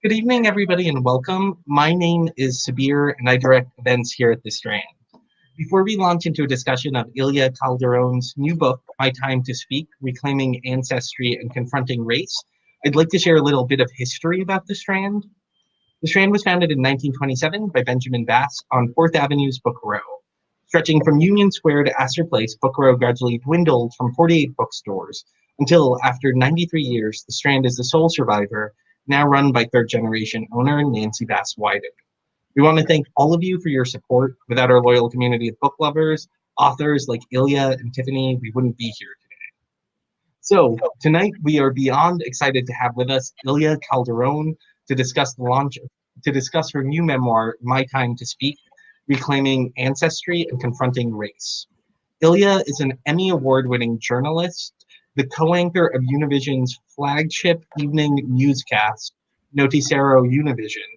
Good evening, everybody, and welcome. My name is Sabir, and I direct events here at the Strand. Before we launch into a discussion of Ilia Calderon's new book, My Time to Speak, Reclaiming Ancestry and Confronting Race, I'd like to share a little bit of history about the Strand. The Strand was founded in 1927 by Benjamin Bass on 4th Avenue's Book Row. Stretching from Union Square to Astor Place, Book Row gradually dwindled from 48 bookstores until, after 93 years, the Strand is the sole survivor, now run by third-generation owner Nancy Bass Wyden. We want to thank all of you for your support. Without our loyal community of book lovers, authors like Ilia and Tiffany, we wouldn't be here today. So tonight we are beyond excited to have with us Ilia Calderon to discuss her new memoir, My Time to Speak, Reclaiming Ancestry and Confronting Race. Ilia is an Emmy Award-winning journalist, the co-anchor of Univision's flagship evening newscast, Noticiero Univision,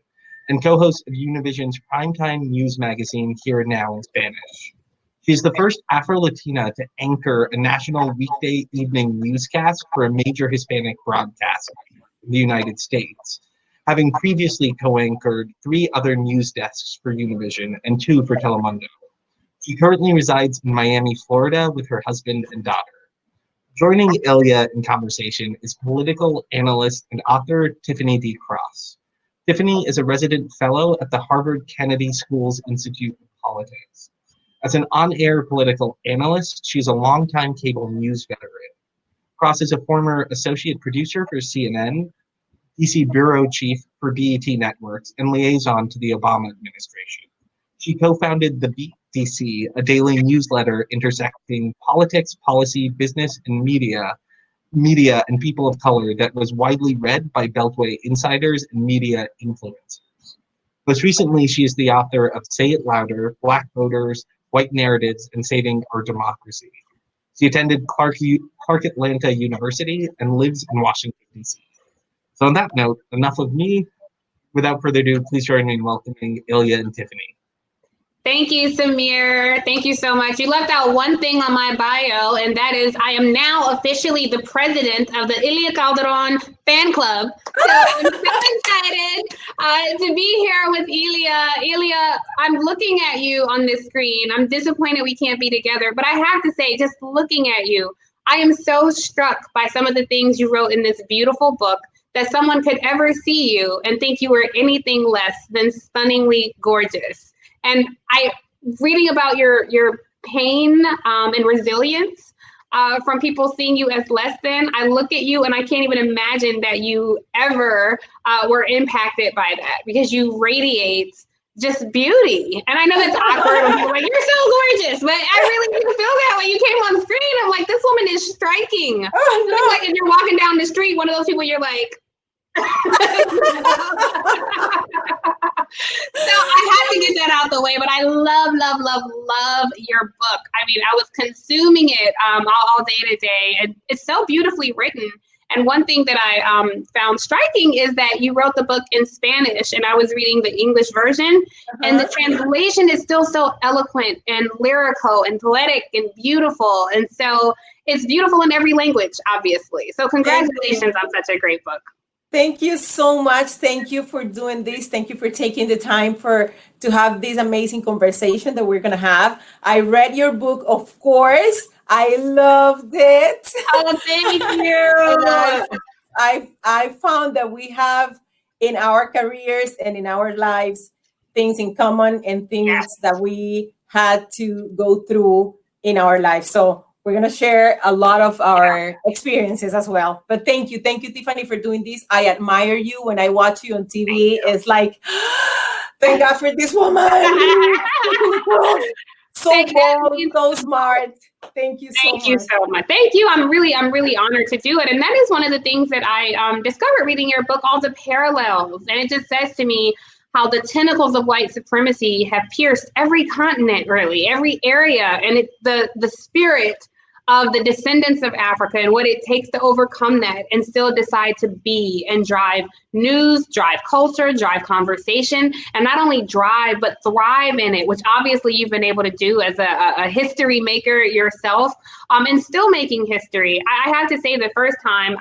and co-host of Univision's primetime news magazine, Here and Now in Spanish. She's the first Afro-Latina to anchor a national weekday evening newscast for a major Hispanic broadcast in the United States, having previously co-anchored 3 other news desks for Univision and 2 for Telemundo. She currently resides in Miami, Florida with her husband and daughter. Joining Ilia in conversation is political analyst and author Tiffany D. Tiffany is a resident fellow at the Harvard Kennedy School's Institute of Politics. As an on-air political analyst, she's a longtime cable news veteran. Cross is a former associate producer for CNN, DC bureau chief for BET Networks, and liaison to the Obama administration. She co-founded the Beat DC, a daily newsletter intersecting politics, policy, business, and media and people of color that was widely read by Beltway insiders and media influencers. Most recently, she is the author of Say It Louder, Black Voters, White Narratives, and Saving Our Democracy. She attended Clark Atlanta University and lives in Washington, D.C. So on that note, enough of me. Without further ado, please join me in welcoming Ilia and Tiffany. Thank you, Samir. Thank you so much. You left out one thing on my bio, and that is I am now officially the president of the Ilia Calderon fan club. So I'm so excited to be here with Ilia. Ilia, I'm looking at you on this screen. I'm disappointed we can't be together, but I have to say, just looking at you, I am so struck by some of the things you wrote in this beautiful book that someone could ever see you and think you were anything less than stunningly gorgeous. And reading about your pain and resilience from people seeing you as less than, I look at you and I can't even imagine that you ever were impacted by that, because you radiate just beauty. And I know that's awkward when people are like, you're so gorgeous, but I really didn't feel that when you came on screen. I'm like, this woman is striking. Oh, no. Like if you're walking down the street, one of those people you're like, so I had to get that out the way, but I love your book. I mean, I was consuming it all day today, and it's so beautifully written. And one thing that I found striking is that you wrote the book in Spanish, and I was reading the English version, and the translation is still so eloquent and lyrical and poetic and beautiful. And so it's beautiful in every language, obviously. So congratulations on such a great book. Thank you so much. Thank you for doing this. Thank you for taking the time to have this amazing conversation that we're going to have. I read your book, of course. I loved it. Oh, thank you. I found that we have in our careers and in our lives things in common and things that we had to go through in our lives. So we're going to share a lot of our experiences as well. But thank you, Tiffany, for doing this. I admire you. When I watch you on TV, it's like, thank God for this woman. So bold, so smart. Thank you so much. Thank you so much. Thank you. I'm really honored to do it. And that is one of the things that I discovered reading your book, all the parallels. And it just says to me how the tentacles of white supremacy have pierced every continent, really, every area. And the spirit of the descendants of Africa and what it takes to overcome that and still decide to be and drive news, drive culture, drive conversation, and not only drive, but thrive in it, which obviously you've been able to do as a history maker yourself, and still making history. I have to say the first time,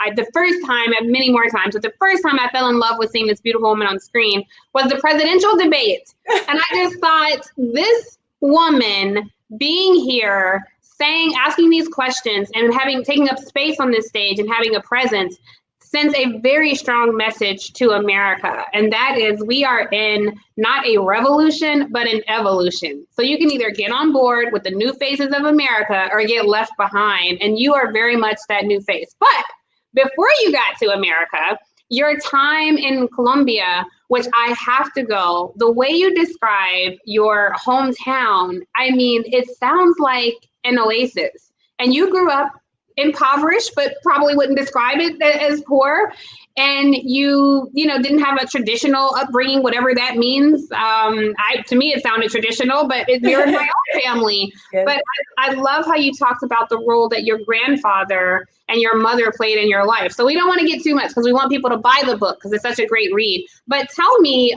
and many more times, but the first time I fell in love with seeing this beautiful woman on screen was the presidential debate. And I just thought, this woman being here, asking these questions and taking up space on this stage and having a presence sends a very strong message to America. And that is, we are in not a revolution, but an evolution. So you can either get on board with the new faces of America or get left behind. And you are very much that new face. But before you got to America, your time in Colombia, which I have to go, the way you describe your hometown, I mean, it sounds like an oasis. And you grew up impoverished, but probably wouldn't describe it as poor. And you didn't have a traditional upbringing, whatever that means. To me, it sounded traditional, but you're in my own family. Yes. But I love how you talked about the role that your grandfather and your mother played in your life. So we don't want to get too much because we want people to buy the book because it's such a great read. But tell me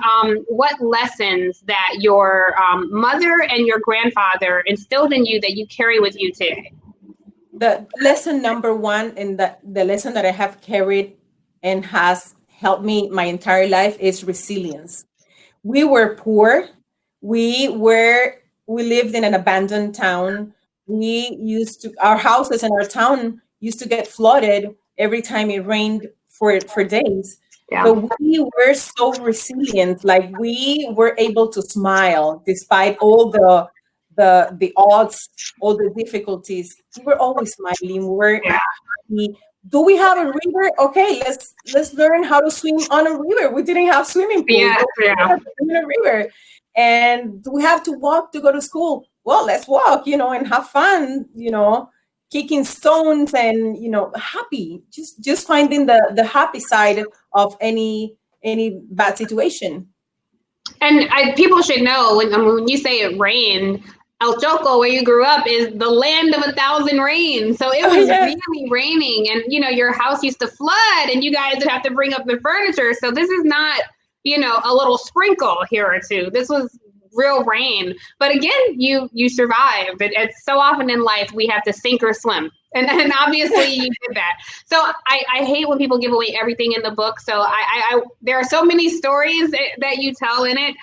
what lessons that your mother and your grandfather instilled in you that you carry with you today. The lesson number one, and the lesson that I have carried and has helped me my entire life, is resilience. We were poor. We lived in an abandoned town. Our houses in our town used to get flooded every time it rained for days. Yeah. But we were so resilient. Like, we were able to smile despite all the odds, all the difficulties. We were always smiling. Do we have a river? Okay, let's learn how to swim on a river. We didn't have swimming pools. In a river. And do we have to walk to go to school? Well, let's walk, and have fun, kicking stones and, happy. Just finding the happy side of any bad situation. And people should know, when you say it rained, El Choco, where you grew up, is the land of 1,000 rains. So it was really raining, and your house used to flood, and you guys would have to bring up the furniture. So this is not, a little sprinkle here or two. This was real rain. But again, you survived. It's so often in life we have to sink or swim. And obviously you did that. So I hate when people give away everything in the book. So there are so many stories that you tell in it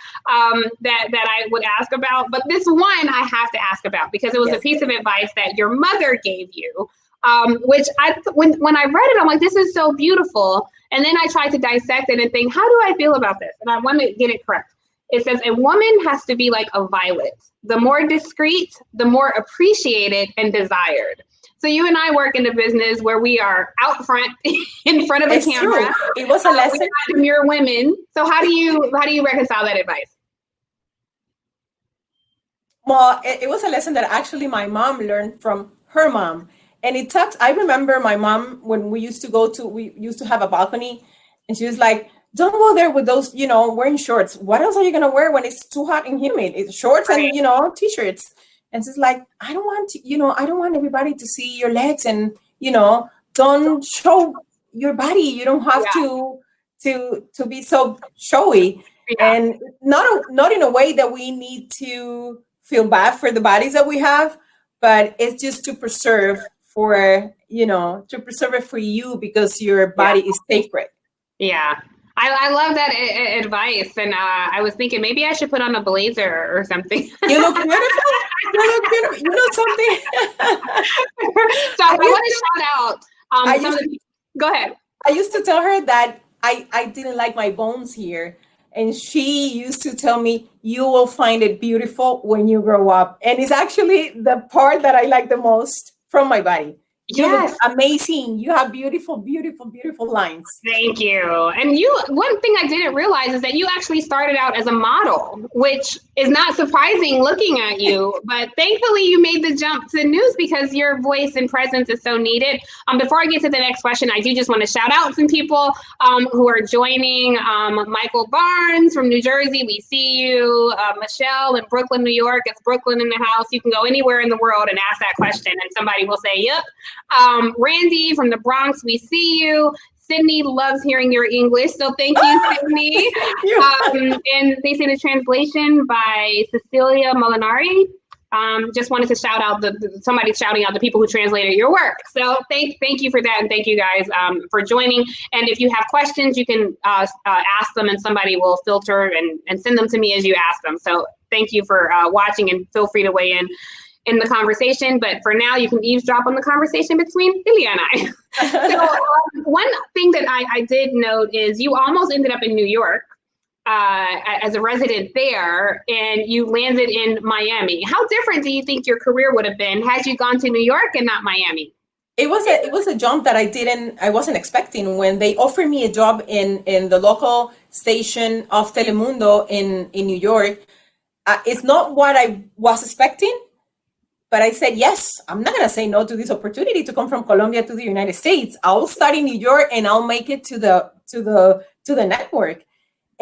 that I would ask about. But this one I have to ask about because it was a piece of advice that your mother gave you, which when I read it, I'm like, this is so beautiful. And then I tried to dissect it and think, how do I feel about this? And I want to get it correct. It says a woman has to be like a violet. The more discreet, the more appreciated and desired. So you and I work in a business where we are out front, in front of a camera. True. It was a lesson. You're women. So how do you reconcile that advice? Well, it was a lesson that actually my mom learned from her mom. And I remember my mom, when we used to have a balcony, and she was like, don't go there with those, wearing shorts. What else are you going to wear when it's too hot and humid? It's shorts and, t-shirts. And she's like, I don't want everybody to see your legs, and, don't show your body. You don't have to be so showy. Yeah. And not in a way that we need to feel bad for the bodies that we have, but it's just to preserve it for you, because your body is sacred. Yeah. I love that advice. And I was thinking maybe I should put on a blazer or something. You look beautiful. You know something? So I want to shout out. Go ahead. I used to tell her that I didn't like my bones here. And she used to tell me, you will find it beautiful when you grow up. And it's actually the part that I like the most from my body. You look Yes. amazing. You have beautiful, beautiful, beautiful lines. Thank you. And one thing I didn't realize is that you actually started out as a model, which is not surprising looking at you, but thankfully you made the jump to news because your voice and presence is so needed. Before I get to the next question, I do just want to shout out some people who are joining. Michael Barnes from New Jersey, we see you. Michelle in Brooklyn, New York, it's Brooklyn in the house. You can go anywhere in the world and ask that question and somebody will say, yep. Randy from the Bronx, we see you. Sydney loves hearing your English, so thank you, Sydney. And they say the translation by Cecilia Molinari. Just wanted to shout out somebody shouting out the people who translated your work. So thank you for that, and thank you guys for joining. And if you have questions, you can ask them, and somebody will filter and send them to me as you ask them. So thank you for watching, and feel free to weigh in the conversation, but for now you can eavesdrop on the conversation between Ilia and I. So one thing that I did note is you almost ended up in New York as a resident there, and you landed in Miami. How different do you think your career would have been had you gone to New York and not Miami? It was a jump that I wasn't expecting. When they offered me a job in the local station of Telemundo in New York, it's not what I was expecting. But I said, yes, I'm not going to say no to this opportunity to come from Colombia to the United States. I'll start in New York and I'll make it to the network.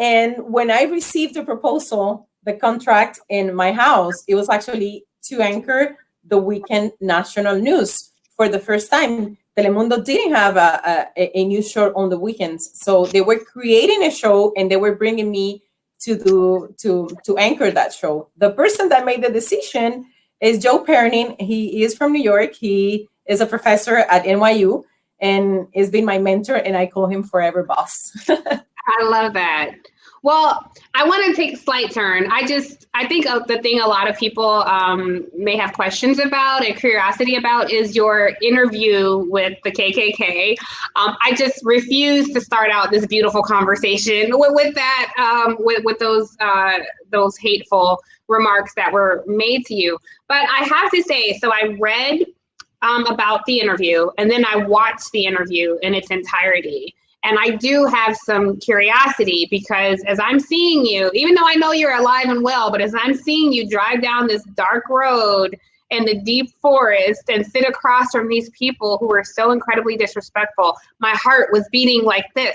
And when I received the proposal, the contract in my house, it was actually to anchor the weekend national news for the first time. Telemundo didn't have a news show on the weekends. So they were creating a show and they were bringing me to anchor that show. The person that made the decision is Joe Pernin. He is from New York. He is a professor at NYU and has been my mentor, and I call him forever boss. I love that. Well, I want to take a slight turn. I think the thing a lot of people may have questions about and curiosity about is your interview with the KKK. I just refuse to start out this beautiful conversation with that, with those hateful remarks that were made to you. But I have to say, so I read about the interview, and then I watched the interview in its entirety. And I do have some curiosity because as I'm seeing you, even though I know you're alive and well, but as I'm seeing you drive down this dark road in the deep forest and sit across from these people who were so incredibly disrespectful, my heart was beating like this.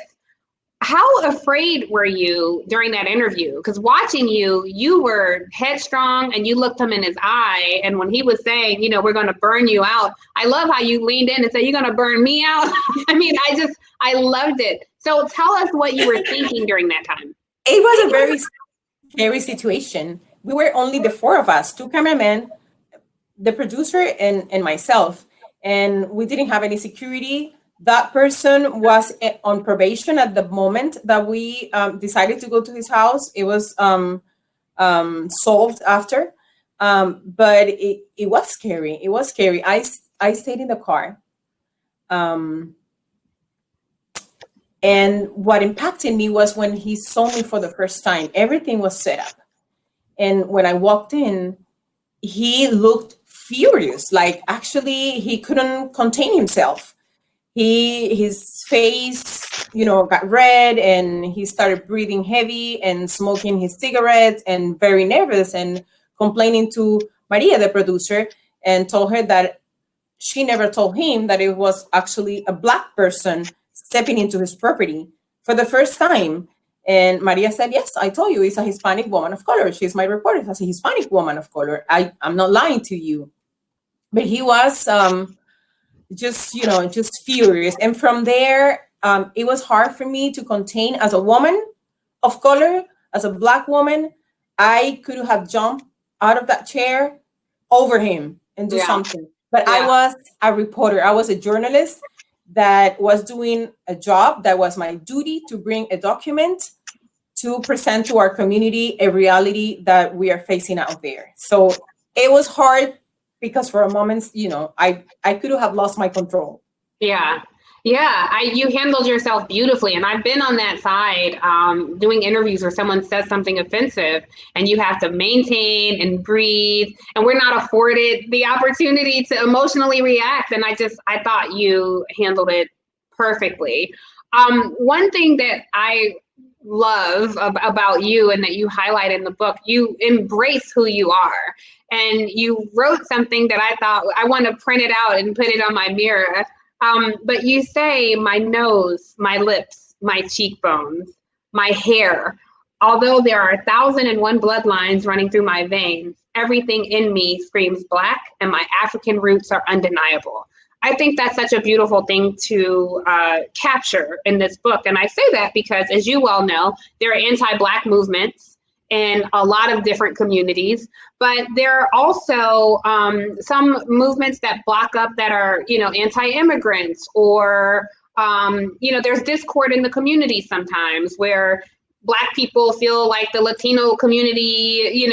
How afraid were you during that interview? Because watching you were headstrong and you looked him in his eye. And when he was saying, we're going to burn you out, I love how you leaned in and said, you're going to burn me out. I mean, I loved it. So tell us what you were thinking during that time. It was a very scary situation. We were only the four of us, two cameramen, the producer and myself, and we didn't have any security. That person was on probation at the moment that we decided to go to his house. It was solved after, but it was scary. It was scary. I stayed in the car. And what impacted me was when he saw me for the first time. Everything was set up. And when I walked in, he looked furious. Like, actually, he couldn't contain himself. His face, got red, and he started breathing heavy and smoking his cigarette and very nervous and complaining to Maria, the producer, and told her that she never told him that it was actually a Black person stepping into his property for the first time. And Maria said, yes, I told you, it's a Hispanic woman of color. She's my reporter as a Hispanic woman of color. I'm not lying to you. But he was just furious. And from there, it was hard for me to contain as a woman of color, as a Black woman. I could have jumped out of that chair over him and do something. But I was a reporter. I was a journalist that was doing a job that was my duty to bring a document to present to our community a reality that we are facing out there. So it was hard because for a moment, I could have lost my control. Yeah. Yeah, you handled yourself beautifully. And I've been on that side doing interviews where someone says something offensive and you have to maintain and breathe. And we're not afforded the opportunity to emotionally react. And I thought you handled it perfectly. One thing that I love about you and that you highlight in the book, you embrace who you are. And you wrote something that I thought I want to print it out and put it on my mirror. But you say my nose, my lips, my cheekbones, my hair, although there are 1,001 bloodlines running through my veins, everything in me screams Black and my African roots are undeniable. I think that's such a beautiful thing to capture in this book. And I say that because, as you well know, there are anti-Black movements in a lot of different communities, but there are also some movements that block up that are, anti-immigrants or, there's discord in the community sometimes where Black people feel like the Latino community,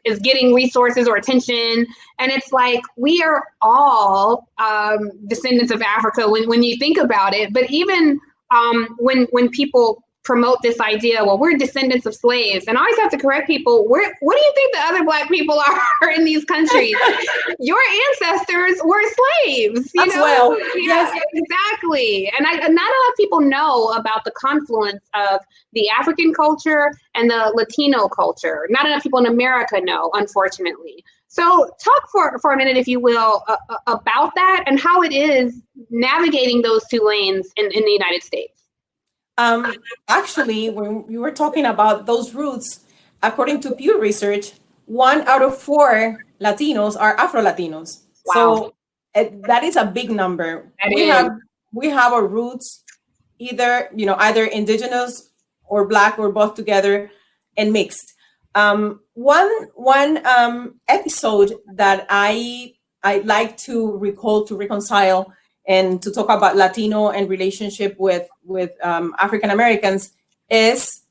is getting resources or attention. And it's like, we are all descendants of Africa when you think about it. But even when people promote this idea, well, we're descendants of slaves. And I always have to correct people, what do you think the other Black people are in these countries? Your ancestors were slaves, As well. Yes, exactly. And not a lot of people know about the confluence of the African culture and the Latino culture. Not enough people in America know, unfortunately. So talk for a minute, if you will, about that and how it is navigating those two lanes in the United States. Actually, when you were talking about those roots, according to Pew Research, 1 out of 4 Latinos are Afro-Latinos. Wow. So that is a big number. We have our roots either indigenous or Black or both together and mixed. One episode that I like to recall to reconcile and to talk about Latino and relationship with African Americans is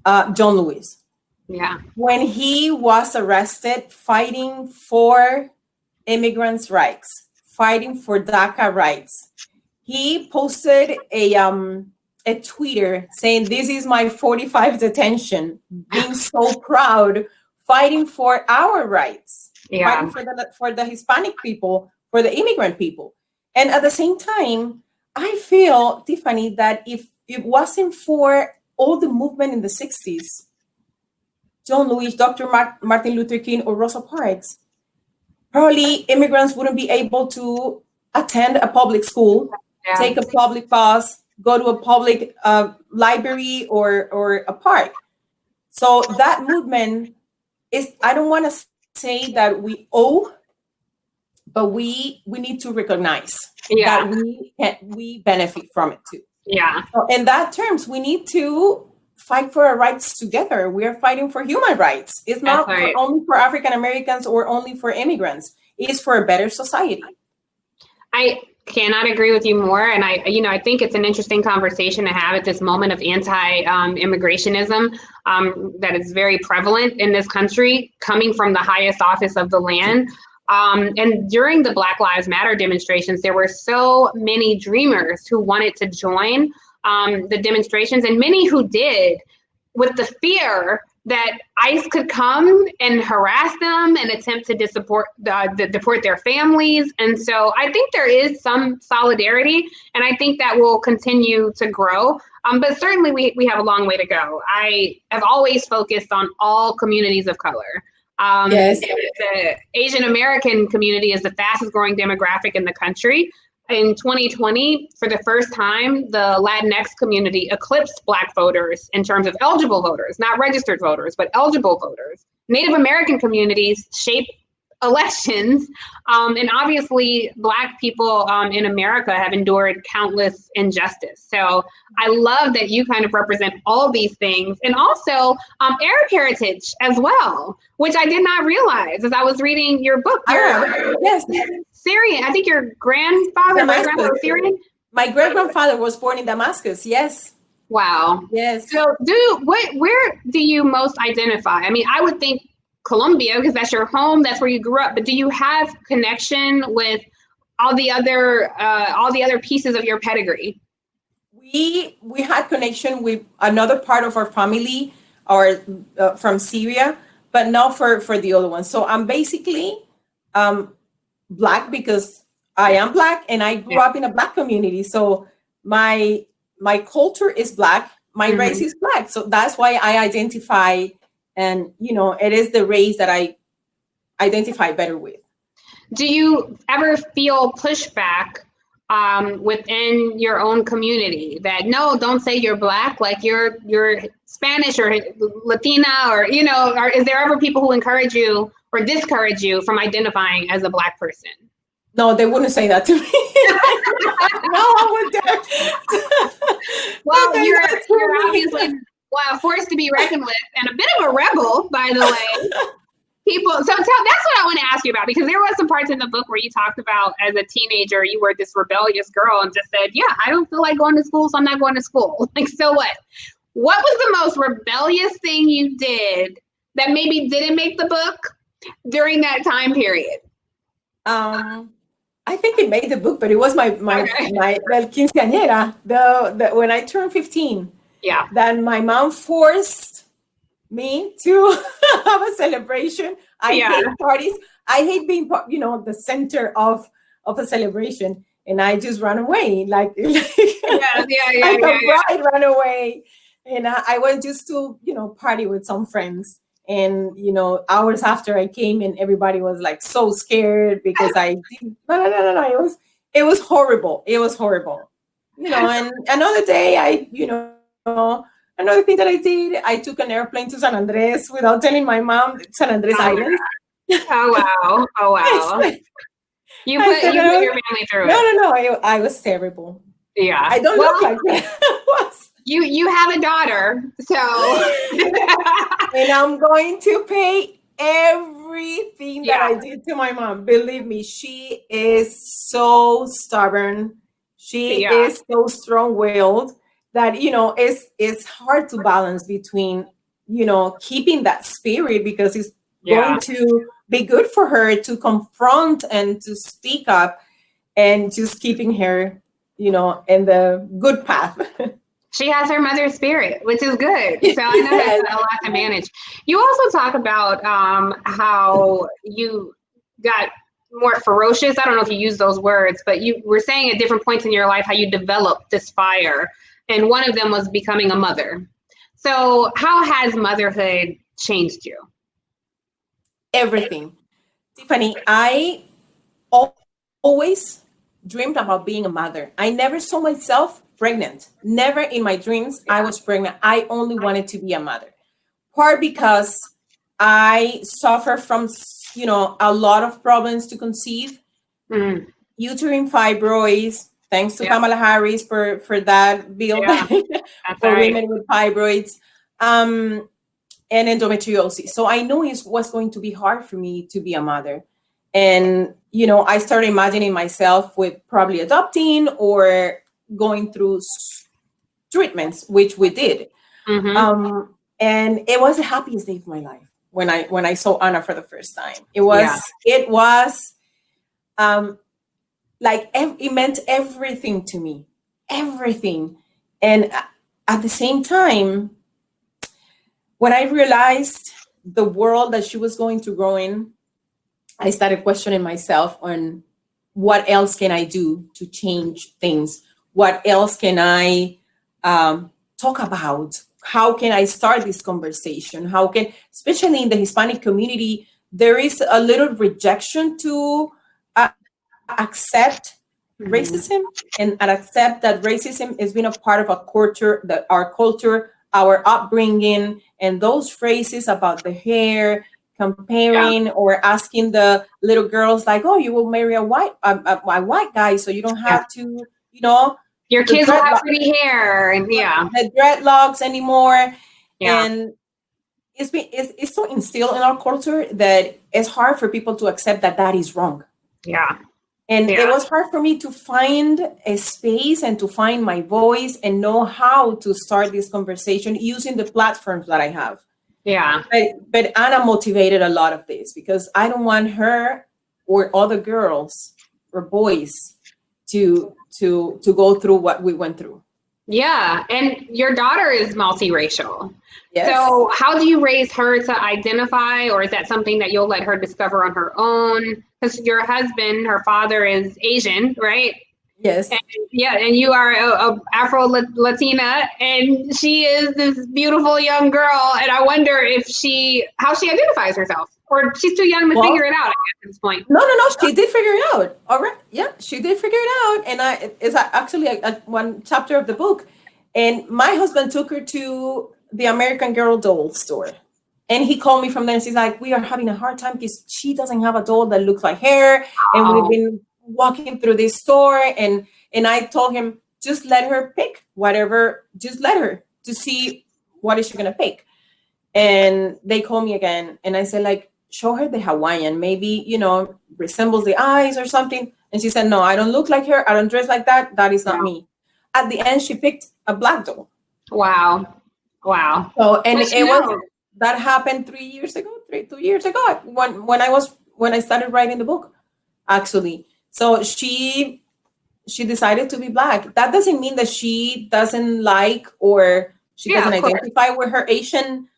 John Lewis. Yeah. When he was arrested fighting for immigrants' rights, fighting for DACA rights, he posted a tweeter saying, "This is my 45th detention, being so proud, fighting for our rights, fighting for the Hispanic people, for the immigrant people." And at the same time, I feel, Tiffany, that if it wasn't for all the movement in the 60s, John Lewis, Dr. Martin Luther King, or Rosa Parks, probably immigrants wouldn't be able to attend a public school, take a public bus, go to a public library or a park. So that movement is, I don't want to say that we owe, but we need to recognize that we benefit from it too. Yeah. So in that terms, we need to fight for our rights together. We are fighting for human rights. It's not only for African Americans or only for immigrants. It is for a better society. I cannot agree with you more. And I think it's an interesting conversation to have at this moment of anti-immigrationism that is very prevalent in this country, coming from the highest office of the land. And during the Black Lives Matter demonstrations, there were so many dreamers who wanted to join the demonstrations, and many who did, with the fear that ICE could come and harass them and attempt to deport their families. And so I think there is some solidarity, and I think that will continue to grow. But certainly we have a long way to go. I have always focused on all communities of color. Yes. The Asian American community is the fastest growing demographic in the country. In 2020, for the first time, the Latinx community eclipsed Black voters in terms of eligible voters, not registered voters, but eligible voters. Native American communities shape elections. And obviously, Black people in America have endured countless injustice. So I love that you kind of represent all these things, and also Arab heritage as well, which I did not realize as I was reading your book. Yes. Syrian. I think your grandfather was Syrian. My great-grandfather was born in Damascus. Yes. Wow. Yes. So where do you most identify? I mean, I would think Colombia, because that's your home, that's where you grew up, but do you have connection with all the other pieces of your pedigree? We had connection with another part of our family, or from Syria, but not for the other one. So I'm basically Black because I am Black, and I grew up in a Black community. So my culture is Black, my race is Black. So that's why I identify, and it is the race that I identify better with. Do you ever feel pushback within your own community that no, don't say you're Black, like you're Spanish or Latina, or or is there ever people who encourage you or discourage you from identifying as a Black person? No, they wouldn't say that to me. No, I would dare. Well, you're obviously a force to be reckoned with, and a bit of a rebel, by the way. That's what I want to ask you about, because there was some parts in the book where you talked about as a teenager, you were this rebellious girl and just said, yeah, I don't feel like going to school, so I'm not going to school. Like, so what? What was the most rebellious thing you did that maybe didn't make the book during that time period? I think it made the book, but it was my quinceañera, the when I turned 15. Yeah. Then my mom forced me to have a celebration. I hate parties. I hate being, the center of a celebration, and I just ran away, like a bride ran away, and I went just to party with some friends. And hours after I came, and everybody was like so scared because I didn't. No. It was horrible. It was horrible. And another day, another thing that I did, I took an airplane to San Andres without telling my mom. San Andres Island. Oh wow! You put your family through it. No. I was terrible. Yeah. I don't look like that. You have a daughter, so and I'm going to pay everything that I did to my mom. Believe me, she is so stubborn. She is so strong-willed that it's hard to balance between keeping that spirit, because it's going to be good for her to confront and to speak up, and just keeping her in the good path. She has her mother's spirit, which is good. So I know that's a lot to manage. You also talk about how you got more ferocious. I don't know if you use those words, but you were saying at different points in your life how you developed this fire. And one of them was becoming a mother. So how has motherhood changed you? Everything. Tiffany, I always dreamed about being a mother. I never saw myself pregnant. Never in my dreams I was pregnant. I only wanted to be a mother. Part because I suffer from, a lot of problems to conceive, uterine fibroids. Thanks to Kamala Harris for that bill for women with fibroids, and endometriosis. So I know it was going to be hard for me to be a mother. And, I started imagining myself with probably adopting or going through treatments, which we did. And it was the happiest day of my life when I saw Anna for the first time. It was like it meant everything to me, everything. And at the same time, when I realized the world that she was going to grow in, I started questioning myself on what else can I do to change things? What else can I talk about? How can I start this conversation? Especially in the Hispanic community, there is a little rejection to accept racism and accept that racism has been a part of our culture, our upbringing, and those phrases about the hair, comparing or asking the little girls like, oh, you will marry a white guy, so you don't have to, your kids will have pretty hair and the dreadlocks anymore. And it's so instilled in our culture that it's hard for people to accept that is wrong. And it was hard for me to find a space and to find my voice and know how to start this conversation using the platforms that I have. But Anna motivated a lot of this, because I don't want her or other girls voice to go through what we went through. Yeah, and your daughter is multiracial. Yes. So how do you raise her to identify, or is that something that you'll let her discover on her own? Because your husband, her father is Asian, right? Yes. And, yeah, and you are a Afro-Latina, and she is this beautiful young girl. And I wonder how she identifies herself, or she's too young to figure it out, I guess, at this point. No. She did figure it out. All right. Yeah, she did figure it out. And it's actually one chapter of the book. And my husband took her to the American Girl doll store. And he called me from there and he's like, we are having a hard time because she doesn't have a doll that looks like her. And we've been walking through this store. And I told him, just let her pick whatever, just let her to see what is she going to pick. And they called me again. And I said, like, show her the Hawaiian, maybe, resembles the eyes or something. And she said, no, I don't look like her. I don't dress like that. That is not me. At the end, she picked a black doll. Wow. So, and that happened 2 years ago, when I started writing the book, actually. So she decided to be black. That doesn't mean that she doesn't like, or she doesn't identify with her Asian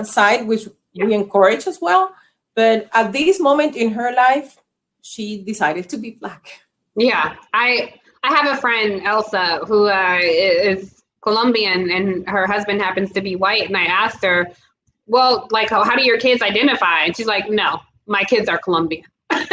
side, which we encourage as well. But at this moment in her life, she decided to be black. Yeah, I have a friend, Elsa, who is Colombian, and her husband happens to be white. And I asked her, well, like, how do your kids identify? And she's like, no, my kids are Colombian. There's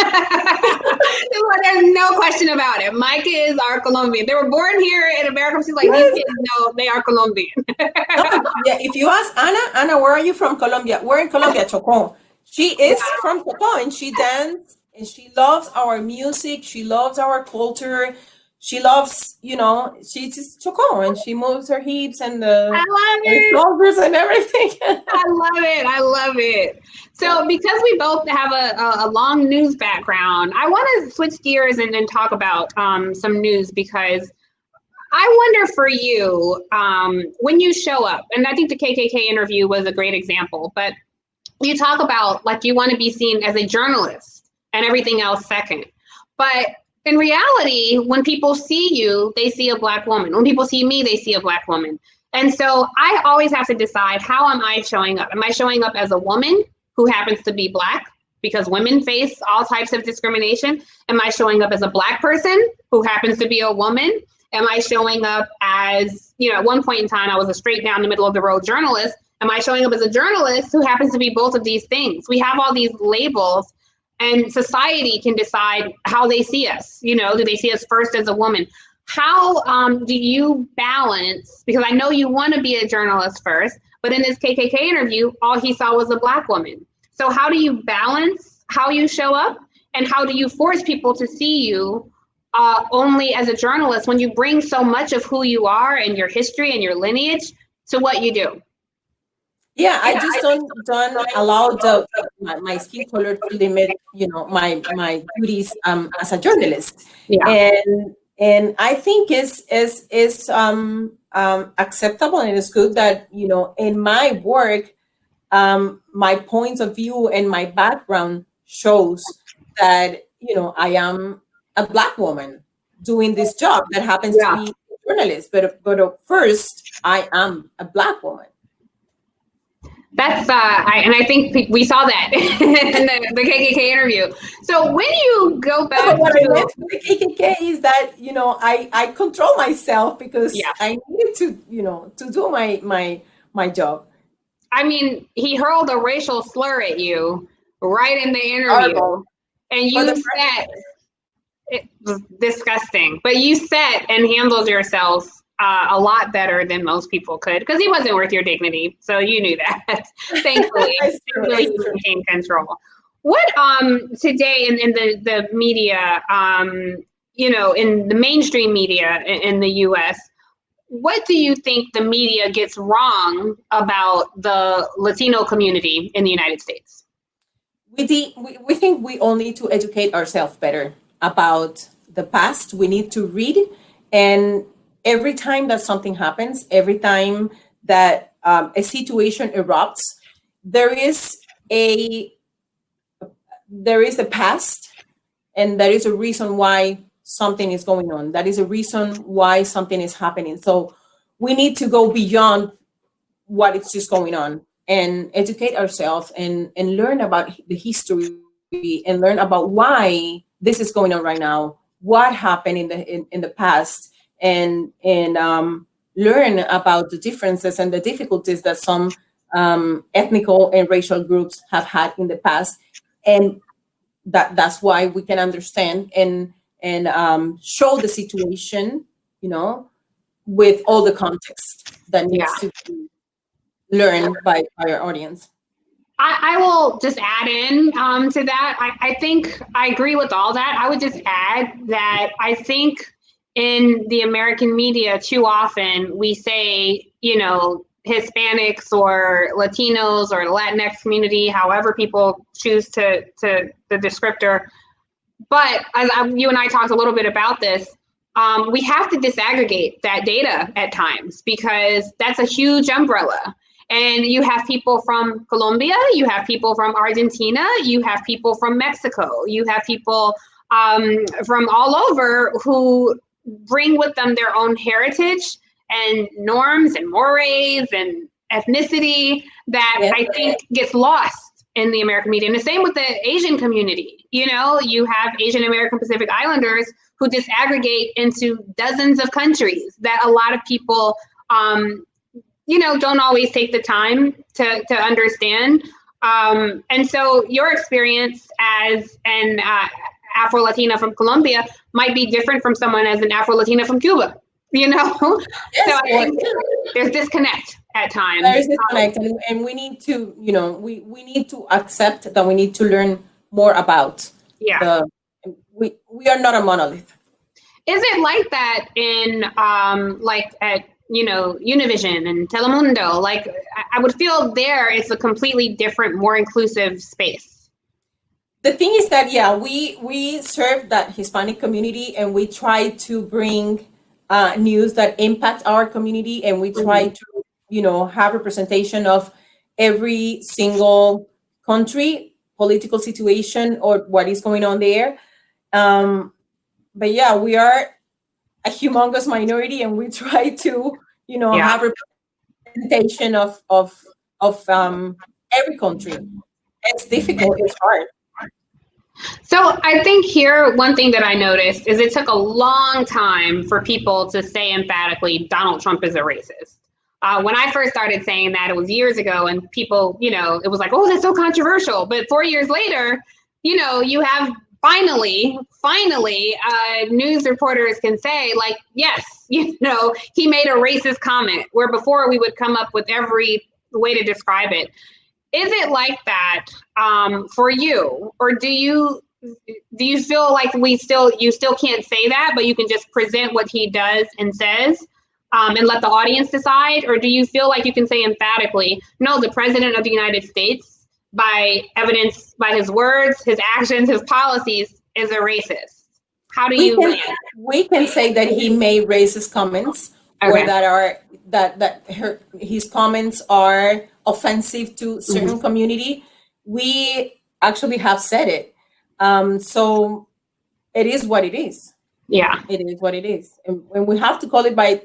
no question about it. My kids are Colombian. They were born here in America. She's like, these kids know they are Colombian. Yeah, if you ask Anna, where are you from? Colombia. We're in Colombia, Chocó. She is from Chocó, and she dances, and she loves our music. She loves our culture. She loves, she's just Chocó, and she moves her hips and the shoulders and everything. I love it. So because we both have a long news background, I want to switch gears and then talk about some news, because I wonder for you, when you show up, and I think the KKK interview was a great example, but you talk about, like, you want to be seen as a journalist and everything else second. But in reality, when people see you, they see a Black woman. When people see me, they see a Black woman. And so I always have to decide, how am I showing up? Am I showing up as a woman who happens to be Black? Because women face all types of discrimination. Am I showing up as a Black person who happens to be a woman? Am I showing up as, at one point in time, I was a straight down the middle of the road journalist. Am I showing up as a journalist who happens to be both of these things? We have all these labels, and society can decide how they see us. Do they see us first as a woman? How do you balance, because I know you want to be a journalist first, but in this KKK interview, all he saw was a Black woman. So how do you balance how you show up, and how do you force people to see you only as a journalist when you bring so much of who you are and your history and your lineage to what you do? Yeah, I just don't allow my skin color to limit, my duties as a journalist. Yeah. And I think is acceptable, and it's good that, in my work, my points of view and my background shows that, I am a Black woman doing this job that happens to be a journalist. But first, I am a Black woman. That's and I think we saw that in the KKK interview. So when you go back, what I meant with the KKK is that, I control myself, because I needed to do my job. I mean, he hurled a racial slur at you right in the interview, and you said it was disgusting. But you said and handled yourself a lot better than most people could, because he wasn't worth your dignity. So you knew that. Thankfully, you maintained control. What today in the media, in the mainstream media in the U.S., what do you think the media gets wrong about the Latino community in the United States? We think we all need to educate ourselves better about the past. We need to read, and every time that something happens, every time that a situation erupts, there is a past And there is a reason why something is going on. That is a reason why something is happening. So we need to go beyond what is just going on and educate ourselves and learn about the history and learn about why this is going on right now, what happened in the past, and learn about the differences and the difficulties that some ethnical and racial groups have had in the past, and that's why we can understand and show the situation, with all the context that needs to be learned by our audience. I will just add in to that. I think I agree with all that. I would just add that I think in the American media, too often we say, Hispanics or Latinos or the Latinx community, however people choose to the descriptor. But as you and I talked a little bit about this, we have to disaggregate that data at times because that's a huge umbrella. And you have people from Colombia, you have people from Argentina, you have people from Mexico, you have people from all over who bring with them their own heritage and norms and mores and ethnicity that I think gets lost in the American media. And the same with the Asian community. You have Asian American Pacific Islanders who disaggregate into dozens of countries that a lot of people don't always take the time to understand. And so your experience as an Afro-Latina from Colombia might be different from someone as an Afro-Latina from Cuba, Yes, so I think there's disconnect at times. There is disconnect, and we need to, we need to accept that we need to learn more about we are not a monolith. Is it like that in at Univision and Telemundo? Like I would feel there it's a completely different, more inclusive space. The thing is that we serve that Hispanic community, and we try to bring news that impact our community, and we try to have representation of every single country, political situation, or what is going on there. But we are a humongous minority, and we try to have representation of every country. It's difficult. It's hard. So I think here, one thing that I noticed is it took a long time for people to say emphatically, Donald Trump is a racist. When I first started saying that, it was years ago, and people, it was like, oh, that's so controversial. But 4 years later, you have finally, news reporters can say, like, yes, he made a racist comment, where before we would come up with every way to describe it. Is it like that for you, or do you feel like you still can't say that, but you can just present what he does and says, and let the audience decide? Or do you feel like you can say emphatically, no, the president of the United States, by evidence, by his words, his actions, his policies, is a racist? How do we can say that he made racist comments, or that his comments are offensive to certain community. We actually have said it. So it is what it is. Yeah, it is what it is, and we have to call it by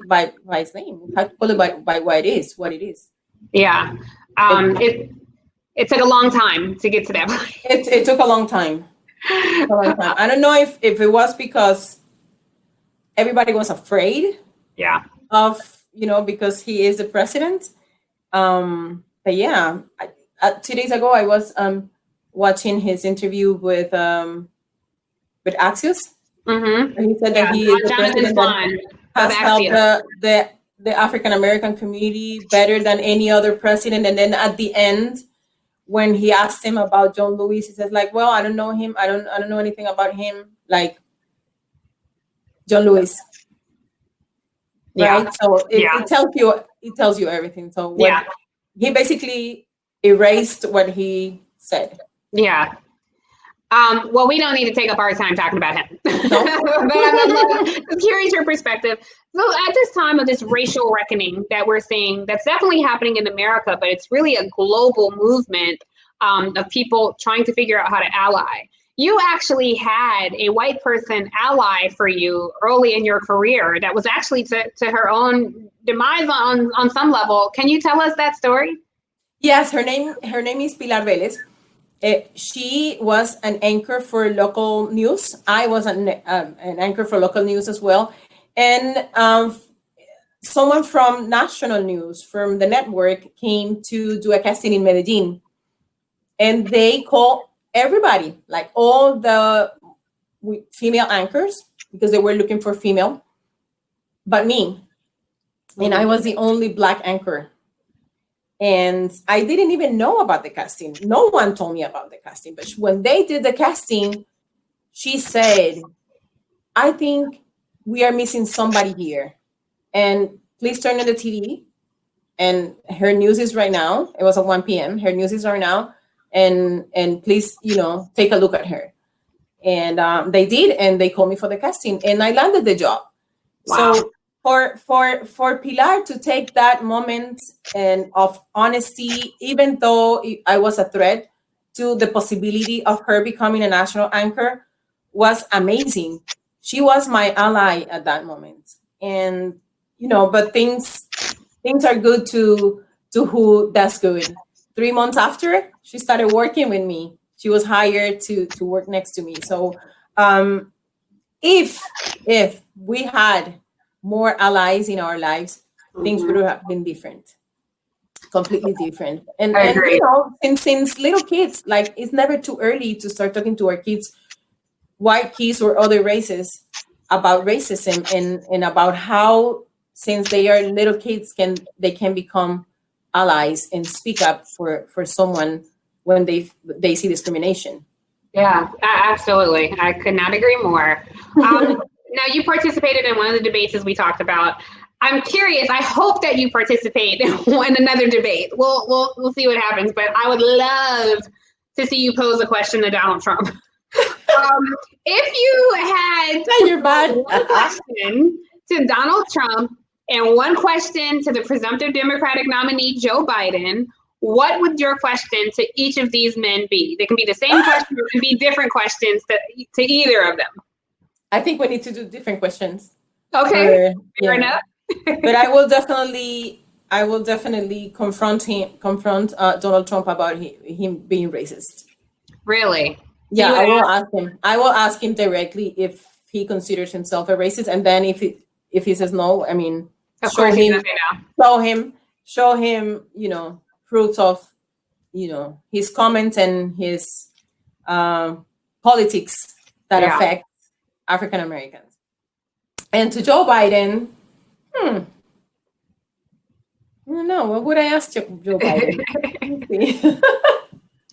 its name. We have to call it by what it is. What it is. Yeah. It took a long time to get to that point. It took a long time. I don't know if it was because everybody was afraid. Yeah. Of because he is the president. But 2 days ago I was watching his interview with Axios. Mm-hmm. He said that he is the president that has helped the African American community better than any other president. And then at the end, when he asked him about John Lewis, he says, like, well, I don't know him. I don't know anything about him. Like John Lewis. Yeah. Right. So it tells you everything. So he basically erased what he said. Yeah. Well, we don't need to take up our time talking about him. No. But I'm curious your perspective. So at this time of this racial reckoning that we're seeing, that's definitely happening in America, but it's really a global movement of people trying to figure out how to ally. you actually had a white person ally for you early in your career that was actually to her own demise on some level. Can you tell us that story? Yes, her name is Pilar Vélez. She was an anchor for local news. I was an anchor for local news as well. And someone from national news, from the network, came to do a casting in Medellin. And they called everybody, like all the female anchors, because they were looking for female, but me. And I was the only Black anchor. And I didn't even know about the casting. No one told me about the casting. But when they did the casting, she said, I think we are missing somebody here. And please turn on the TV. And her news is right now. It was at 1 p.m. Her news is right now. And please, take a look at her. And they did. And they called me for the casting. And I landed the job. Wow. So for Pilar to take that moment and of honesty, even though I was a threat to the possibility of her becoming a national anchor, was amazing. She was my ally at that moment. And, but things are good to who does good. 3 months after, she started working with me. She was hired to work next to me. So if we had more allies in our lives, things would have been different, completely different. And since little kids, like, it's never too early to start talking to our kids, white kids or other races, about racism and about how, since they are little kids, they can become allies and speak up for someone when they see discrimination. Yeah, absolutely. I could not agree more. Now, you participated in one of the debates, as we talked about. I'm curious. I hope that you participate in another debate. We'll see what happens. But I would love to see you pose a question to Donald Trump. If you had one question to Donald Trump and one question to the presumptive Democratic nominee Joe Biden, what would your question to each of these men be? They can be the same question, or it can be different questions to either of them. I think we need to do different questions. Okay, fair enough. But I will definitely confront Donald Trump about him being racist. Really? Yeah, I will ask him. I will ask him directly if he considers himself a racist, and then if he says no, I mean, show him, fruits of, his comments and his politics that affect African Americans. And to Joe Biden, I don't know. What would I ask Joe Biden?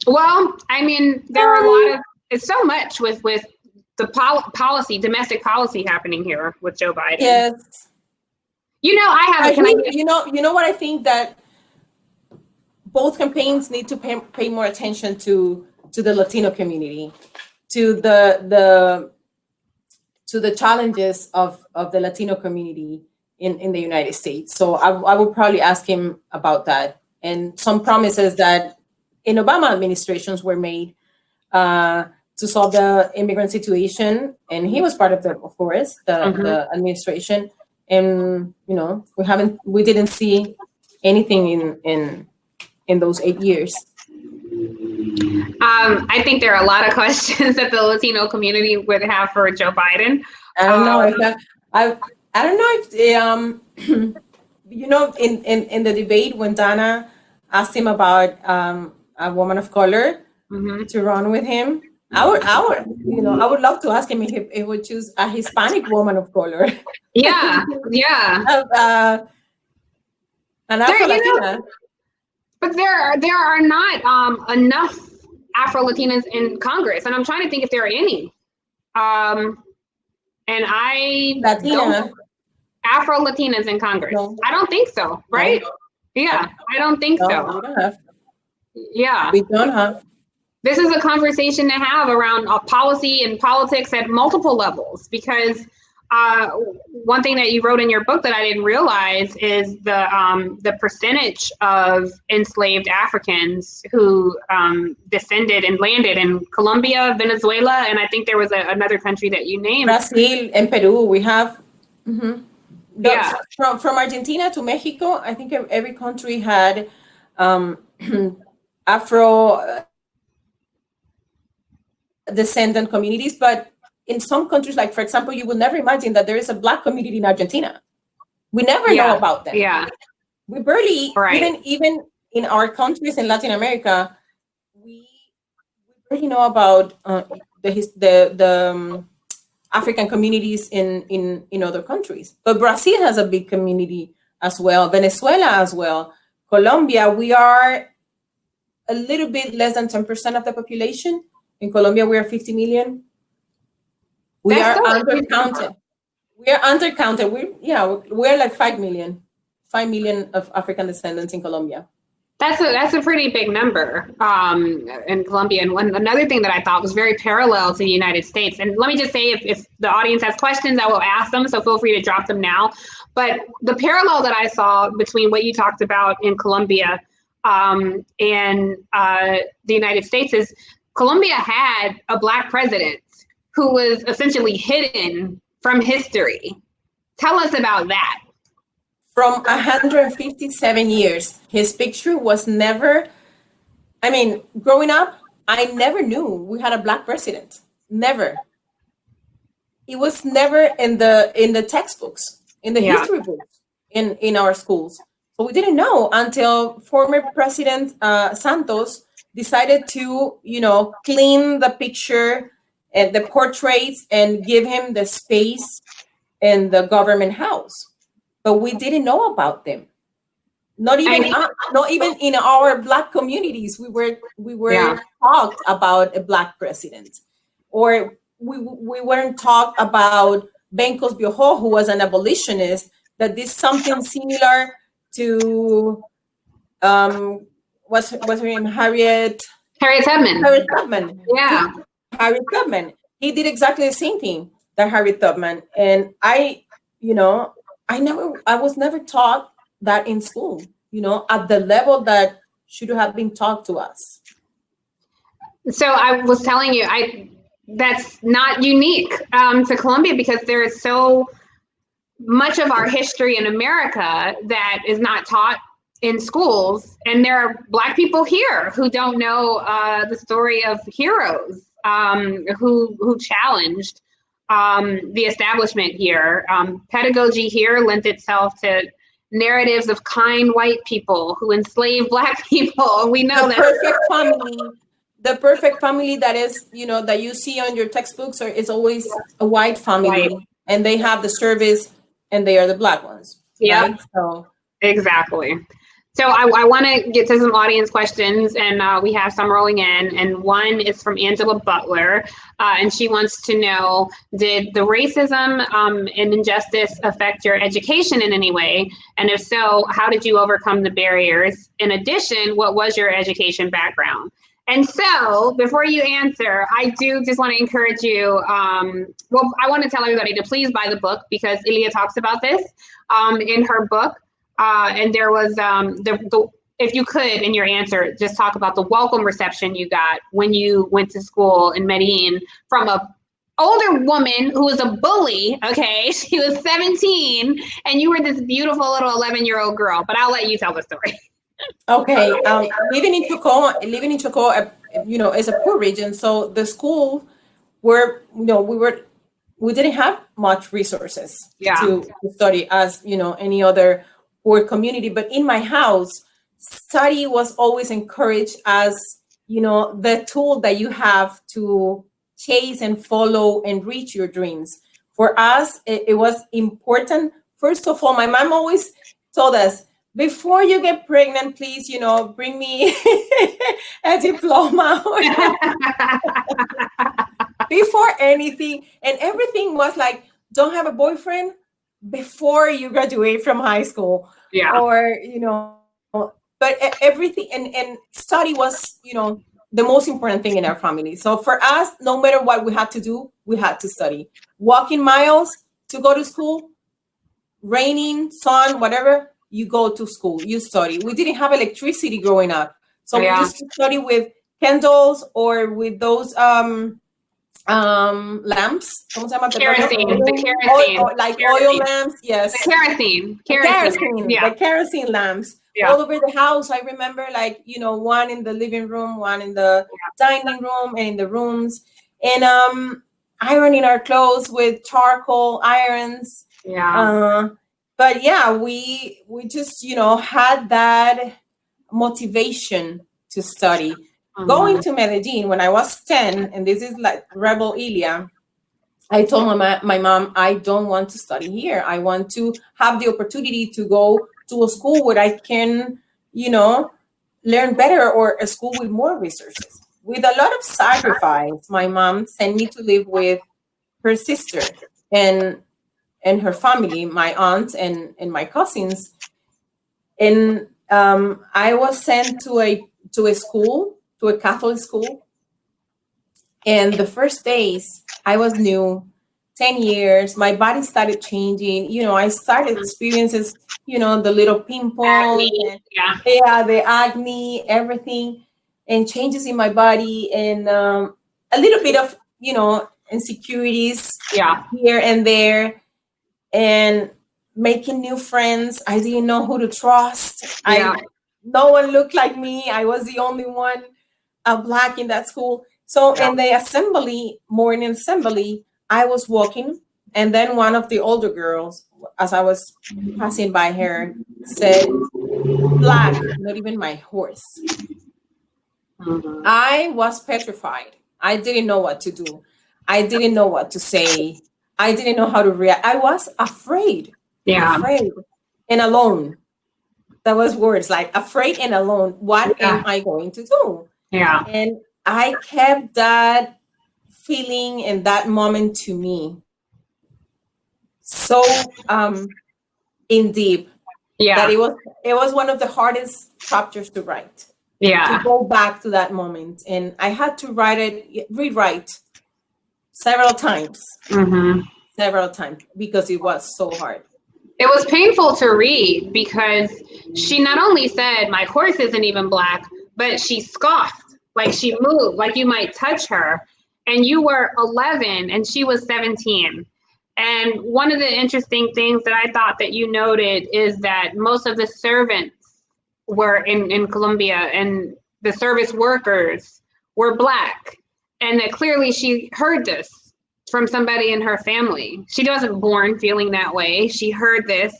Well, I mean, there are a lot of, it's so much with the policy, domestic policy happening here with Joe Biden. Yes. You know what I think, that both campaigns need to pay more attention to the Latino community, to the challenges of the Latino community in the United States. So I would probably ask him about that, and some promises that in Obama administrations were made to solve the immigrant situation, and he was part of the administration. And we didn't see anything in those 8 years. I think there are a lot of questions that the Latino community would have for Joe Biden. I don't know if I don't know if in the debate, when Dana asked him about a woman of color to run with him, I would love to ask him if he would choose a Hispanic woman of color. Yeah. An Afro-Latina. But there are not enough Afro-Latinas in Congress, and I'm trying to think if there are any. And Afro-Latinas in Congress. No. I don't think so, right? No. Yeah, I don't think so. We don't have. Yeah. We don't have. This is a conversation to have around policy and politics at multiple levels, because one thing that you wrote in your book that I didn't realize is the percentage of enslaved Africans who descended and landed in Colombia, Venezuela, and I think there was another country that you named. Brazil and Peru. We have from Argentina to Mexico. I think every country had Afro descendant communities, but in some countries, like for example, you will never imagine that there is a Black community in Argentina. We never know about them. Yeah, we barely even in our countries in Latin America, we barely know about the African communities in other countries. But Brazil has a big community as well. Venezuela as well. Colombia, we are a little bit less than 10% of the population. In Colombia, we are 50 million. We are undercounted. We are undercounted. We're like 5 million of African descendants in Colombia. That's a pretty big number in Colombia. And another thing that I thought was very parallel to the United States. And let me just say, if the audience has questions, I will ask them. So feel free to drop them now. But the parallel that I saw between what you talked about in Colombia and the United States is Colombia had a Black president who was essentially hidden from history. Tell us about that. From 157 years, his picture was never, growing up, I never knew we had a Black president. Never. It was never in the textbooks, in the history books, in our schools. So we didn't know until former President Santos decided to, clean the picture and the portraits and give him the space in the government house. But we didn't know about them. Not even in our Black communities, we were talked about a Black president, or we weren't talked about Bencos Biojo, who was an abolitionist, that did something similar to what's her name, Harriet Tubman. Yeah, Harriet Tubman. He did exactly the same thing that Harriet Tubman, and I was never taught that in school, at the level that should have been taught to us. So I was telling you, that's not unique to Colombia, because there is so much of our history in America that is not taught in schools. And there are Black people here who don't know the story of heroes who challenged the establishment here. Pedagogy here lent itself to narratives of kind white people who enslaved Black people. And we know the perfect family that is, that you see on your textbooks is always a white family, and they have the service and they are the Black ones. Yeah. Right? So exactly. So I want to get to some audience questions, and we have some rolling in, and one is from Angela Butler, and she wants to know, did the racism and injustice affect your education in any way? And if so, how did you overcome the barriers? In addition, what was your education background? And so before you answer, I do just want to encourage you, I want to tell everybody to please buy the book, because Ilia talks about this in her book. And there was, if you could, in your answer, just talk about the welcome reception you got when you went to school in Medellin from a older woman who was a bully. Okay, she was 17, and you were this beautiful little 11-year-old girl. But I'll let you tell the story. Okay, living in Chocó, is a poor region. So the school where we didn't have much resources to study as any other poor community. But in my house, study was always encouraged as the tool that you have to chase and follow and reach your dreams. For us, it was important. First of all, my mom always told us, before you get pregnant, please, bring me a diploma. Before anything. And everything was like, don't have a boyfriend before you graduate from high school. Yeah. Or, but everything, and study was, the most important thing in our family. So for us, no matter what we had to do, we had to study. Walking miles to go to school, raining, sun, whatever, you go to school, you study. We didn't have electricity growing up. So we used to study with candles or with those lamps. ¿Cómo se llama? Kerosene. The kerosene. Like oil lamps, yes. The kerosene. The kerosene lamps. All over the house. I remember, like, you know, one in the living room, one in the dining room, and in the rooms. And ironing our clothes with charcoal irons. But yeah, we just, you know, had that motivation to study. Going to Medellin when I was 10, and this is like Rebel Ilia, I told my mom, I don't want to study here. I want to have the opportunity to go to a school where I can, you know, learn better, or a school with more resources. With a lot of sacrifice, my mom sent me to live with her sister and her family, my aunts and my cousins. And I was sent to a school, to a Catholic school. And the first days I was new, 10 years, my body started changing. You know, I started experiences, you know, the little pimples, the acne, everything, and changes in my body, and a little bit of, you know, insecurities here and there, and making new friends. I didn't know who to trust. No one looked like me. I was the only one Black in that school. So in the morning assembly, I was walking, and then one of the older girls, as I was passing by her, said, "Black, not even my horse." I was petrified. I didn't know what to do. I didn't know what to say. I didn't know how to react. I was afraid. Afraid and alone. That was words, like afraid and alone. What am I going to do? And I kept that feeling and that moment to me so in deep that it was one of the hardest chapters to write. To go back to that moment, and I had to rewrite several times, because it was so hard. It was painful to read, because she not only said, "My horse isn't even Black," but she scoffed, like she moved, like you might touch her. And you were 11 and she was 17. And one of the interesting things that I thought that you noted is that most of the servants were in Colombia, and the service workers were Black. And that clearly she heard this from somebody in her family. She wasn't born feeling that way. She heard this,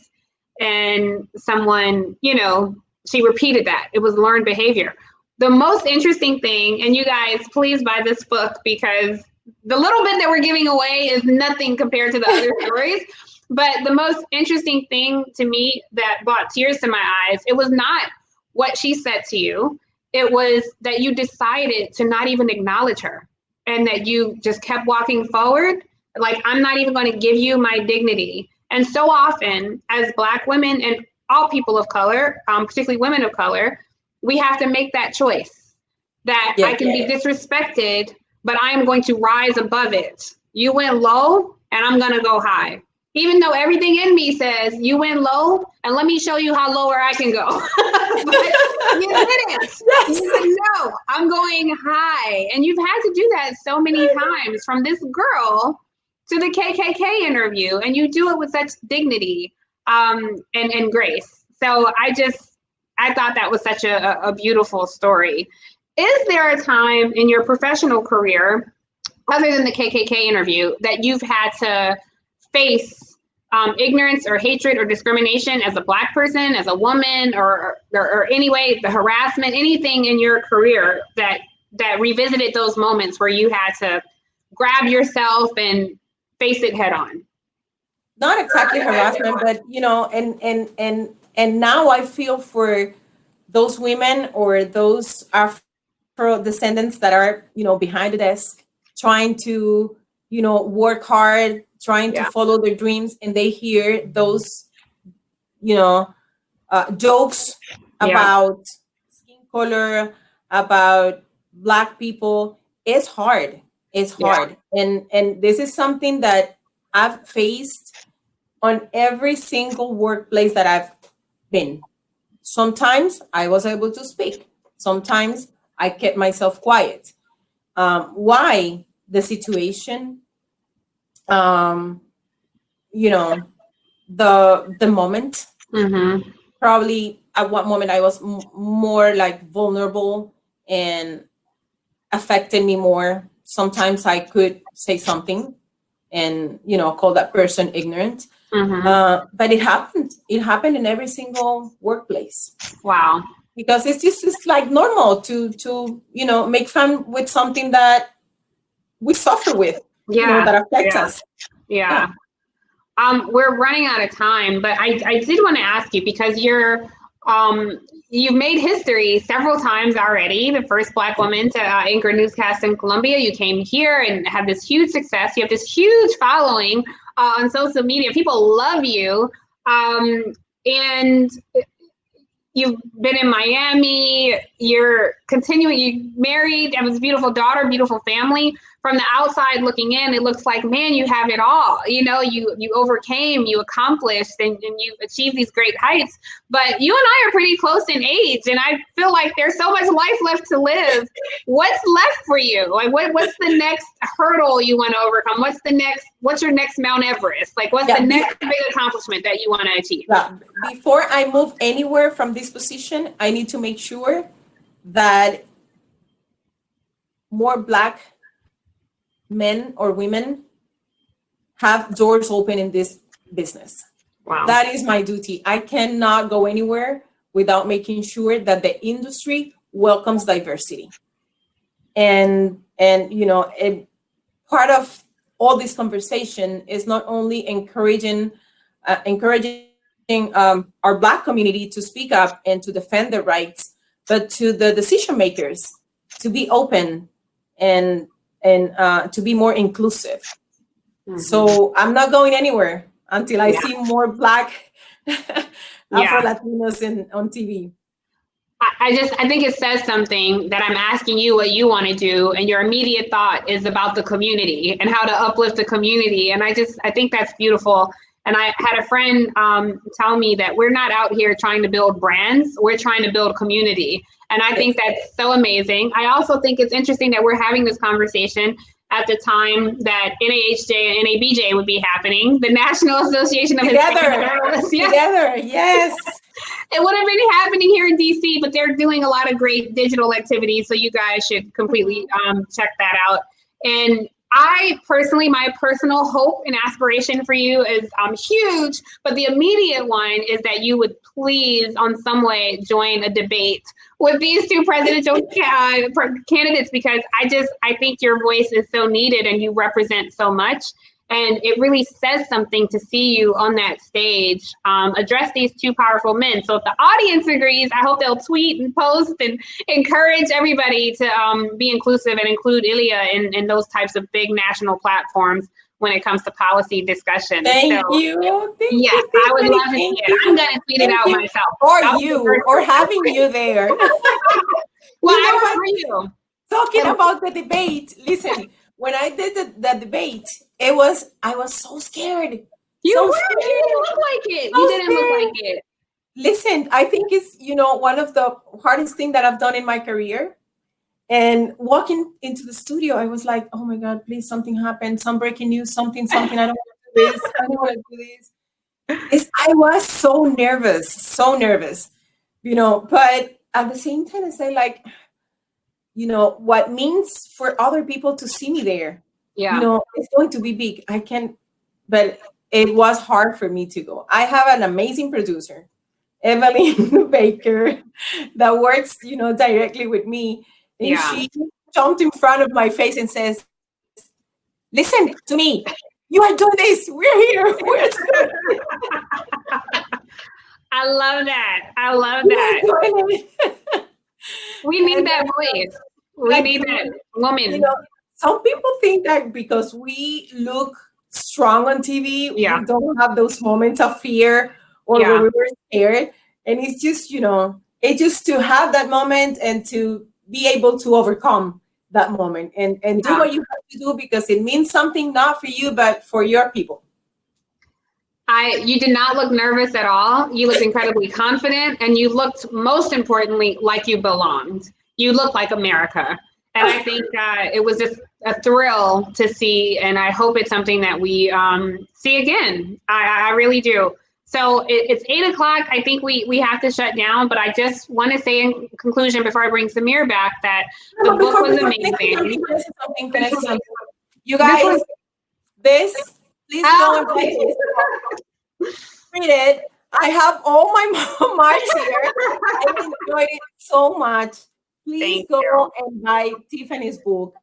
and someone, you know, she repeated that. It was learned behavior. The most interesting thing, and you guys, please buy this book, because the little bit that we're giving away is nothing compared to the other stories. But the most interesting thing to me that brought tears to my eyes, it was not what she said to you. It was that you decided to not even acknowledge her, and that you just kept walking forward. Like, I'm not even going to give you my dignity. And so often as Black women, and all people of color, particularly women of color, we have to make that choice that I can be disrespected, but I am going to rise above it. You went low and I'm going to go high. Even though everything in me says you went low and let me show you how lower I can go. But you didn't. You said, no, I'm going high. And you've had to do that so many times, from this girl to the KKK interview. And you do it with such dignity and grace. So I thought that was such a beautiful story. Is there a time in your professional career, other than the KKK interview, that you've had to face ignorance or hatred or discrimination as a Black person, as a woman, or anyway, the harassment, anything in your career that revisited those moments where you had to grab yourself and face it head on? Not exactly harassment, but you know, and now I feel for those women or those Afro descendants that are, you know, behind the desk trying to, you know, work hard, trying to follow their dreams, and they hear those, you know, jokes about skin color, about Black people. It's hard. It's hard. And this is something that I've faced on every single workplace that I've been. Sometimes I was able to speak. Sometimes I kept myself quiet. Why? The situation, you know, the moment. Mm-hmm. Probably at one moment I was more like vulnerable and affected me more. Sometimes I could say something and, call that person ignorant. Mm-hmm. But it happened. It happened in every single workplace. Wow. Because it's like normal to make fun with something that we suffer with, Yeah. that affects Yeah. us. Yeah. We're running out of time, but I did want to ask you, because you've made history several times already. The first Black woman to anchor newscast in Colombia. You came here and had this huge success. You have this huge following on social media. People love you. And you've been in Miami. You're continuing. You married. Have this beautiful daughter, beautiful family. From the outside looking in, it looks like, man, you have it all. You overcame, you accomplished, and you've achieved these great heights. But you and I are pretty close in age, and I feel like there's so much life left to live. What's left for you? Like, what's the next hurdle you want to overcome? What's your next Mount Everest? Like, what's the next big accomplishment that you want to achieve? Before I move anywhere from this position, I need to make sure that more Black men or women have doors open in this business. Wow. That is my duty. I cannot go anywhere without making sure that the industry welcomes diversity. And part of all this conversation is not only encouraging our Black community to speak up and to defend their rights, but to the decision makers to be open and to be more inclusive. Mm-hmm. So I'm not going anywhere until I see more Black Afro-Latinos on TV. I think it says something that I'm asking you what you want to do, and your immediate thought is about the community and how to uplift the community. And I think that's beautiful. And I had a friend tell me that we're not out here trying to build brands, we're trying to build community. And I think that's so amazing. I also think it's interesting that we're having this conversation at the time that NAHJ and NABJ would be happening, the National Association of Hispanic Journalists. Together, yes. It would have been happening here in DC, but they're doing a lot of great digital activities. So you guys should completely check that out. And I personally, my personal hope and aspiration for you is huge, but the immediate one is that you would please, on some way, join a debate with these two presidential candidates, because I think your voice is so needed and you represent so much. And it really says something to see you on that stage address these two powerful men. So if the audience agrees, I hope they'll tweet and post and encourage everybody to be inclusive and include Ilia in those types of big national platforms when it comes to policy discussion. Thank you. I would love to see it. I'm going to tweet it out myself. Or having you there. Well, I for you. Talking about the debate, listen, when I did the debate, I was so scared. You didn't look like it. You didn't look like it. Listen, I think it's, one of the hardest things that I've done in my career. And walking into the studio, I was like, oh my God, please, something happened. Some breaking news, something. I don't want to do this. I don't want to do this. I was so nervous, but at the same time, I say like, what means for other people to see me there. Yeah. It's going to be big. But it was hard for me to go. I have an amazing producer, Evelyn Baker, that works, directly with me. And she jumped in front of my face and says, listen to me. You are doing this. We're here. I love that. We need that voice. We need that woman. Some people think that because we look strong on TV, we don't have those moments of fear or where we were scared. And it's just, it's just to have that moment and to be able to overcome that moment and do what you have to do because it means something not for you, but for your people. You did not look nervous at all. You looked incredibly confident, and you looked, most importantly, like you belonged. You looked like America. And I think it was just a thrill to see, and I hope it's something that we see again. I really do. So it's 8 o'clock. I think we have to shut down, but I just want to say in conclusion, before I bring Samir back, that the book was amazing. You guys, please go and read it. Read it. I have all my marks here. I enjoyed it so much. Please go and buy Tiffany's book.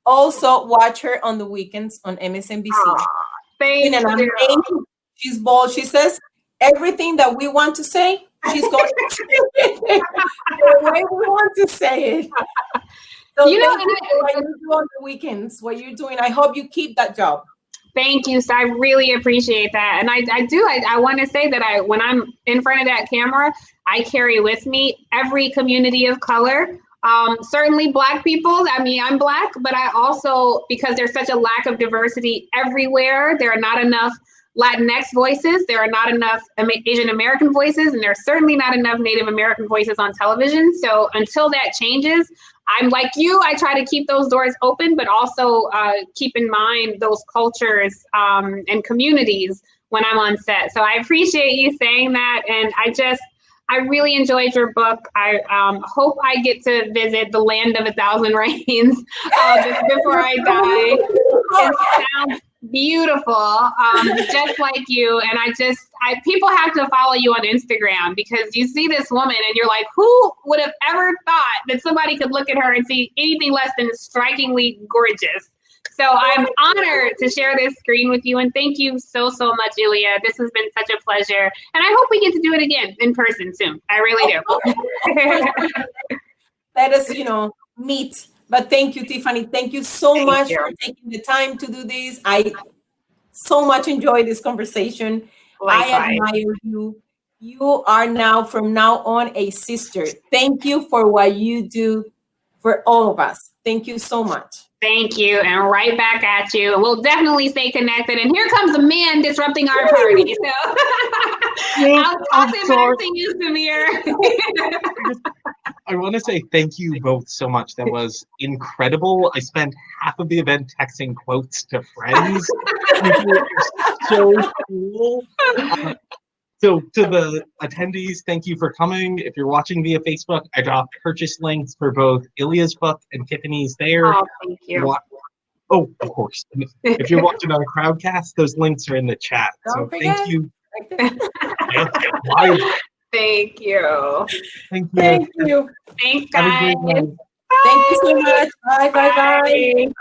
Also, watch her on the weekends on MSNBC. Thank you. She's bold. She says everything that we want to say. She's going to say it the way we want to say it. So what you do on the weekends, what you're doing. I hope you keep that job. Thank you. So I really appreciate that. And I want to say that when I'm in front of that camera, I carry with me every community of color. Certainly Black people. I mean, I'm Black, but I also, because there's such a lack of diversity everywhere, there are not enough Latinx voices, there are not enough Asian American voices, and there's certainly not enough Native American voices on television. So until that changes, I'm like you, I try to keep those doors open, but also keep in mind those cultures and communities when I'm on set. So I appreciate you saying that. And I really enjoyed your book. I hope I get to visit the land of 1,000 rains before I die. It sounds beautiful, just like you. And people have to follow you on Instagram, because you see this woman and you're like, who would have ever thought that somebody could look at her and see anything less than strikingly gorgeous? So I'm honored to share this screen with you. And thank you so, so much, Ilia. This has been such a pleasure. And I hope we get to do it again in person soon. I really do. Let us, meet. But thank you, Tiffany. Thank you so much for taking the time to do this. I so much enjoyed this conversation. Likewise. I admire you. You are from now on a sister. Thank you for what you do for all of us. Thank you so much. Thank you, and right back at you. And we'll definitely stay connected. And here comes a man disrupting our party. So I'll toss it back to you, Samir. I want to say thank you both so much. That was incredible. I spent half of the event texting quotes to friends. So cool. So to the attendees, thank you for coming. If you're watching via Facebook, I dropped purchase links for both Ilia's book and Tiffany's there. Oh, thank you. Oh, of course. If you're watching on Crowdcast, those links are in the chat. Don't forget. Thank you. Thank you. Thank you. Thank you. Thanks, guys. Thank you so much. Bye.